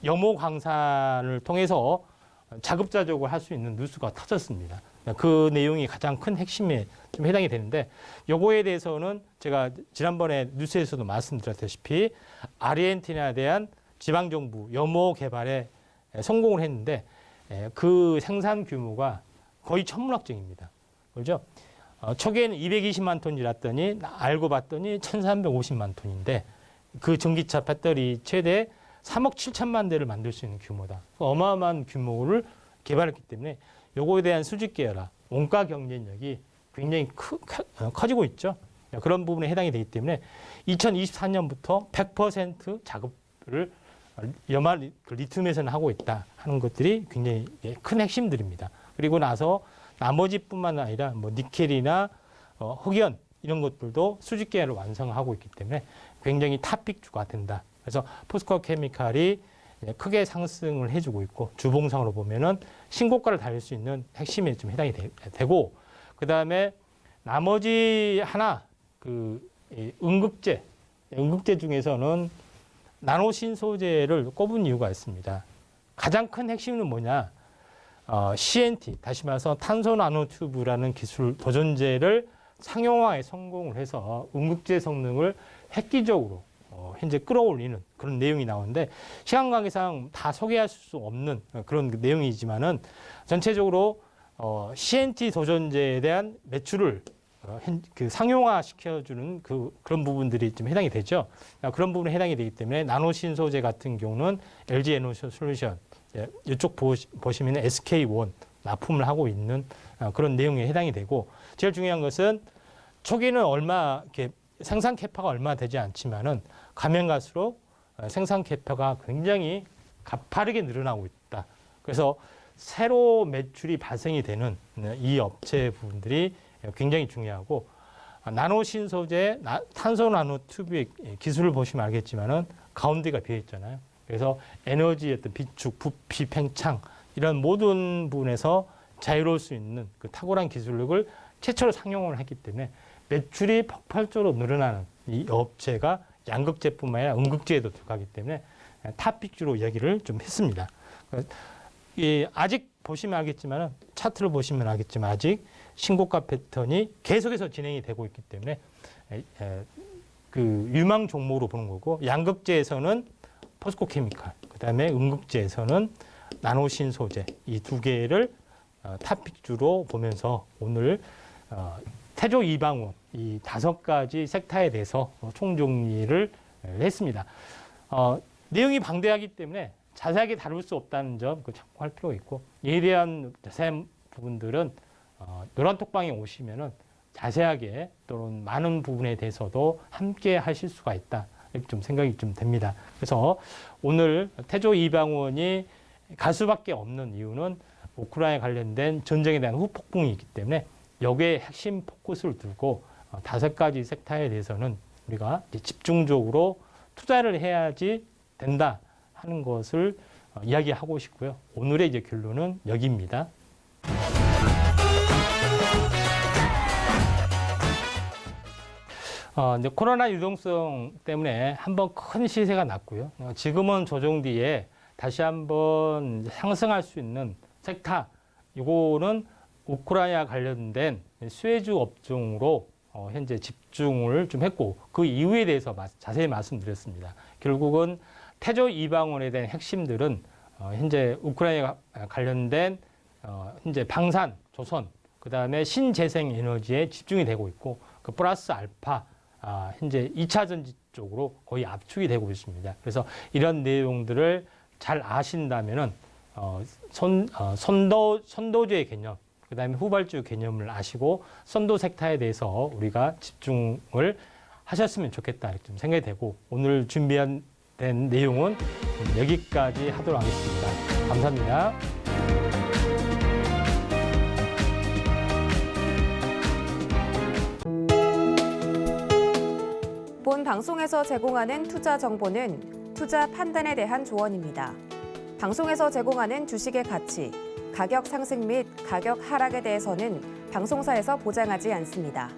염호 광산을 통해서 자급자족을 할 수 있는 뉴스가 터졌습니다. 그 내용이 가장 큰 핵심에 좀 해당이 되는데 요거에 대해서는 제가 지난번에 뉴스에서도 말씀드렸다시피 아르헨티나에 대한 지방정부 염호 개발에 성공을 했는데 그 생산 규모가 거의 천문학적입니다. 그렇죠? 초기에는 220만 톤이랐더니 알고 봤더니 1350만 톤인데 그 전기차 배터리 최대 3억 7천만 대를 만들 수 있는 규모다. 어마어마한 규모를 개발했기 때문에 요거에 대한 수직 계열화, 원가 경쟁력이 굉장히 커지고 있죠. 그런 부분에 해당이 되기 때문에 2024년부터 100% 작업을 염화 리튬에서는 하고 있다 하는 것들이 굉장히 큰 핵심들입니다. 그리고 나서 나머지뿐만 아니라 뭐 니켈이나 흑연 이런 것들도 수직 계열을 완성하고 있기 때문에 굉장히 탑픽주가 된다. 그래서 포스코 케미칼이 크게 상승을 해주고 있고 주봉상으로 보면은 신고가를 달릴 수 있는 핵심에 좀 해당이 되고 그 다음에 나머지 하나 응급제 중에서는 나노 신소재를 꼽은 이유가 있습니다. 가장 큰 핵심은 뭐냐? CNT, 다시 말해서 탄소 나노튜브라는 기술 도전제를 상용화에 성공을 해서 응급제 성능을 획기적으로 현재 끌어올리는 그런 내용이 나오는데 시간 관계상 다 소개할 수 없는 그런 내용이지만은 전체적으로 CNT 도전제에 대한 매출을 상용화 시켜주는 그런 부분들이 좀 해당이 되죠. 그런 부분에 해당이 되기 때문에 나노신소재 같은 경우는 LG 에너지 솔루션 이쪽 보시면 SK1 납품을 하고 있는 그런 내용에 해당이 되고 제일 중요한 것은 초기는 얼마 이렇게 생산 캐파가 얼마 되지 않지만은 가면 갈수록 생산 캐파가 굉장히 가파르게 늘어나고 있다. 그래서 새로 매출이 발생이 되는 이 업체 부분들이 굉장히 중요하고 나노 신소재, 탄소 나노 튜브의 기술을 보시면 알겠지만은 가운데가 비어 있잖아요. 그래서 에너지의 어떤 비축, 부피, 팽창 이런 모든 부분에서 자유로울 수 있는 그 탁월한 기술력을 최초로 상용을 했기 때문에 매출이 폭발적으로 늘어나는 이 업체가 양극재뿐만 아니라 음극재에도 들어가기 때문에 탑픽주로 이야기를 좀 했습니다. 아직 보시면 알겠지만 차트를 보시면 알겠지만 아직 신고가 패턴이 계속해서 진행이 되고 있기 때문에 그 유망 종목으로 보는 거고 양극재에서는 포스코 케미칼, 그다음에 음극재에서는 나노신소재 이 두 개를 탑픽주로 보면서 오늘 태조 이방원 이 5가지 섹터에 대해서 총정리를 했습니다. 내용이 방대하기 때문에 자세하게 다룰 수 없다는 점 참고할 필요가 있고 이에 대한 자세한 부분들은 노란톡방에 오시면은 자세하게 또는 많은 부분에 대해서도 함께 하실 수가 있다. 이렇게 좀 생각이 좀 됩니다. 그래서 오늘 태조 이방원이 갈 수밖에 없는 이유는 우크라이나에 관련된 전쟁에 대한 후폭풍이 있기 때문에 여기에 핵심 포커스를 두고 5가지 섹터에 대해서는 우리가 집중적으로 투자를 해야지 된다 하는 것을 이야기하고 싶고요. 오늘의 이제 결론은 여기입니다. 이제 코로나 유동성 때문에 한번 큰 시세가 났고요. 지금은 조정 뒤에 다시 한번 상승할 수 있는 섹터, 이거는 우크라이나 관련된 수혜주 업종으로 현재 집중을 좀 했고 그 이유에 대해서 자세히 말씀드렸습니다. 결국은 태조 이방원에 대한 핵심들은 현재 우크라이나 관련된 현재 방산, 조선, 그 다음에 신재생 에너지에 집중이 되고 있고 그 플러스 알파 현재 2차 전지 쪽으로 거의 압축이 되고 있습니다. 그래서 이런 내용들을 잘 아신다면은 선도주의 개념, 그 다음에 후발주 개념을 아시고 선도 섹터에 대해서 우리가 집중을 하셨으면 좋겠다 이렇게 좀 생각이 되고 오늘 준비한 내용은 여기까지 하도록 하겠습니다. 감사합니다. 본 방송에서 제공하는 투자 정보는 투자 판단에 대한 조언입니다. 방송에서 제공하는 주식의 가치, 가격 상승 및 가격 하락에 대해서는 방송사에서 보장하지 않습니다.